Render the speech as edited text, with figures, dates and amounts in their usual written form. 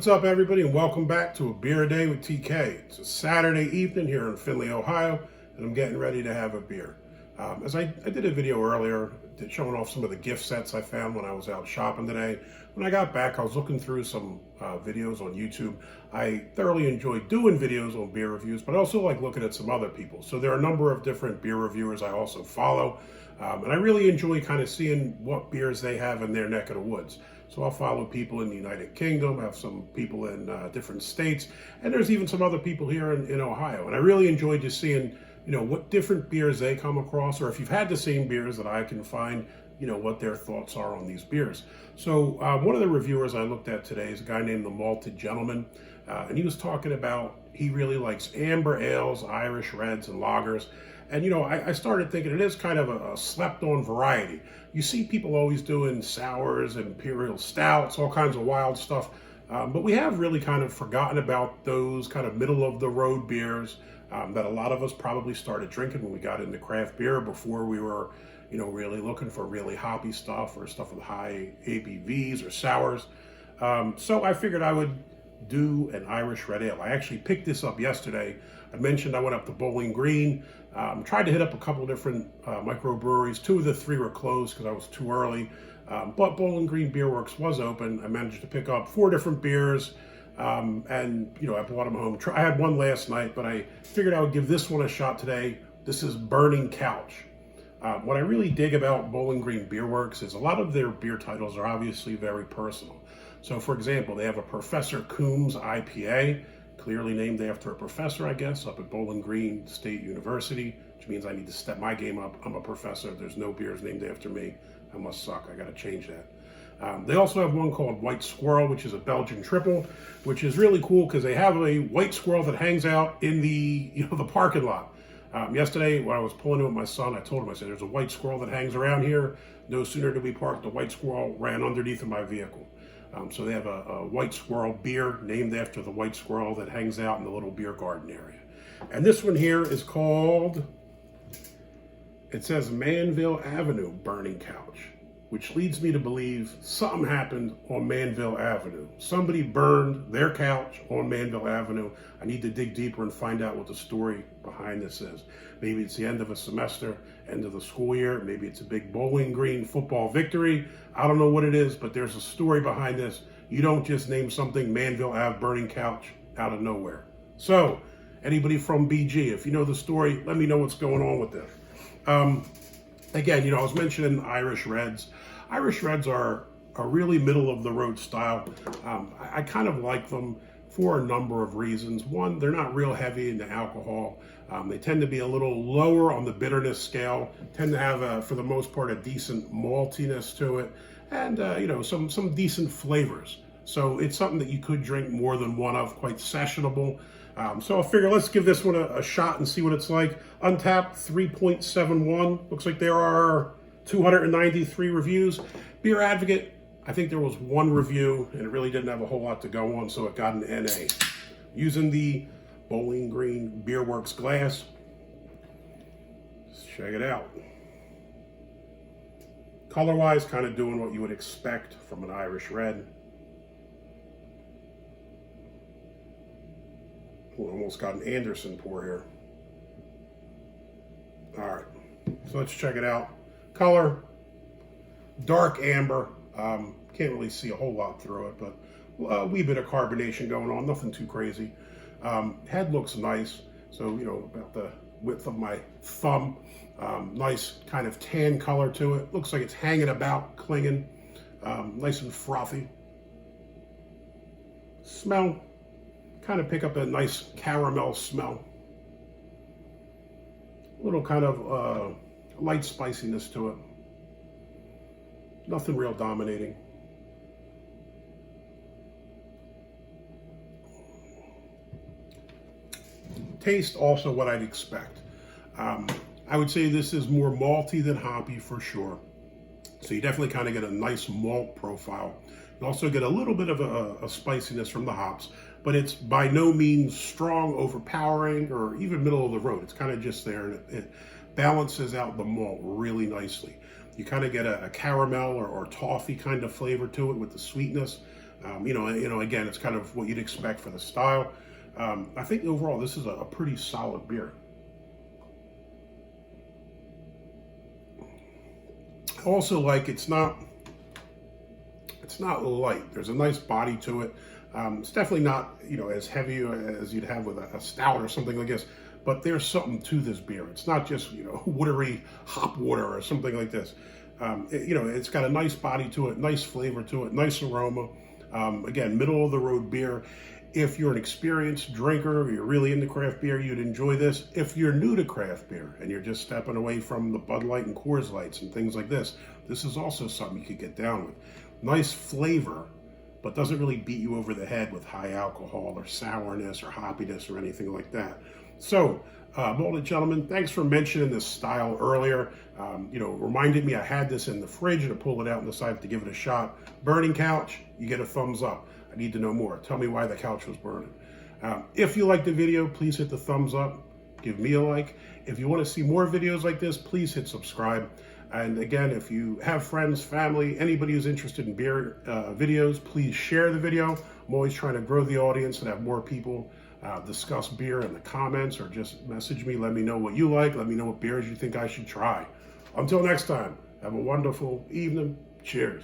What's up, everybody, and welcome back to A Beer a Day with TK. It's a Saturday evening here in Findlay, Ohio, and I'm getting ready to have a beer. As I did a video earlier showing off some of the gift sets I found when I was out shopping today. When I got back, I was looking through some videos on YouTube. I thoroughly enjoy doing videos on beer reviews, but I also like looking at some other people. So there are a number of different beer reviewers I also follow, and I really enjoy kind of seeing what beers they have in their neck of the woods. So I'll follow people in the United Kingdom, I have some people in different states, and there's even some other people here in Ohio. And I really enjoy just seeing, what different beers they come across, or if you've had the same beers, that I can find, what their thoughts are on these beers. So one of the reviewers I looked at today is a guy named the Malted Gentleman, and he was talking about he really likes amber ales, Irish reds, and lagers. And I started thinking it is kind of a slept-on variety. You see people always doing sours, imperial stouts, all kinds of wild stuff, but we have really kind of forgotten about those kind of middle-of-the-road beers that a lot of us probably started drinking when we got into craft beer before we were, really looking for really hoppy stuff or stuff with high ABVs or sours. So I figured I would do an Irish red ale. I actually picked this up yesterday. I mentioned I went up to Bowling Green, tried to hit up a couple different microbreweries. 2 of the 3 were closed because I was too early, but Bowling Green Beer Works was open. I managed to pick up 4 different beers, and I brought them home. I had one last night, but I figured I would give this one a shot today. This is Burning Couch. What I really dig about Bowling Green Beer Works is a lot of their beer titles are obviously very personal. So, for example, they have a Professor Coombs IPA, clearly named after a professor, I guess, up at Bowling Green State University, which means I need to step my game up. I'm a professor. There's no beers named after me. I must suck. I got to change that. They also have one called White Squirrel, which is a Belgian triple, which is really cool because they have a white squirrel that hangs out in the the parking lot. Yesterday, when I was pulling in with my son, I told him, I said, there's a white squirrel that hangs around here. No sooner did we park, the white squirrel ran underneath of my vehicle. So they have a white squirrel beer named after the white squirrel that hangs out in the little beer garden area. And this one here is called, it says Manville Avenue Burning Couch, which leads me to believe something happened on Manville Avenue. Somebody burned their couch on Manville Avenue. I need to dig deeper and find out what the story behind this is. Maybe it's the end of a semester, end of the school year. Maybe it's a big Bowling Green football victory. I don't know what it is, but there's a story behind this. You don't just name something Manville Ave Burning Couch out of nowhere. So, anybody from BG, if you know the story, let me know what's going on with this. Again, I was mentioning Irish Reds. Irish Reds are a really middle-of-the-road style. I kind of like them for a number of reasons. One, they're not real heavy into alcohol. They tend to be a little lower on the bitterness scale, tend to have, for the most part, a decent maltiness to it, and, some decent flavors. So it's something that you could drink more than one of, quite sessionable. So I figure let's give this one a shot and see what it's like. Untapped 3.71. Looks like there are 293 reviews. Beer Advocate, I think there was 1 review and it really didn't have a whole lot to go on, so it got an NA. Using the Bowling Green Beer Works glass. Let's check it out. Color-wise, kind of doing what you would expect from an Irish Red. Ooh, almost got an Anderson pour here. All right, so let's check it out. Color, dark amber. Can't really see a whole lot through it, but a wee bit of carbonation going on, nothing too crazy. Head looks nice, so, about the width of my thumb. Nice kind of tan color to it. Looks like it's hanging about, clinging. Nice and frothy. Smell, kind of pick up a nice caramel smell. A little kind of light spiciness to it. Nothing real dominating. Taste, also what I'd expect. I would say this is more malty than hoppy for sure. So you definitely kind of get a nice malt profile. You also get a little bit of a spiciness from the hops, but it's by no means strong, overpowering, or even middle of the road. It's kind of just there, and it balances out the malt really nicely. You kind of get a caramel or toffee kind of flavor to it with the sweetness. Again, it's kind of what you'd expect for the style. I think overall this is a pretty solid beer. Also, like, it's not light. There's a nice body to it. It's definitely not, as heavy as you'd have with a stout or something like this, but there's something to this beer. It's not just, watery hop water or something like this. It's got a nice body to it, nice flavor to it, nice aroma. Again, middle of the road beer. If you're an experienced drinker, or you're really into craft beer, you'd enjoy this. If you're new to craft beer and you're just stepping away from the Bud Light and Coors Lights and things like this is also something you could get down with. Nice flavor, but doesn't really beat you over the head with high alcohol or sourness or hoppiness or anything like that. So, Malted Gentleman, thanks for mentioning this style earlier. Reminded me I had this in the fridge and I pulled it out and decided to give it a shot. Burning couch, you get a thumbs up. I need to know more. Tell me why the couch was burning. If you liked the video, please hit the thumbs up. Give me a like. If you want to see more videos like this, please hit subscribe. And again, if you have friends, family, anybody who's interested in beer videos, please share the video. I'm always trying to grow the audience and have more people discuss beer in the comments, or just message me. Let me know what you like. Let me know what beers you think I should try. Until next time, have a wonderful evening. Cheers.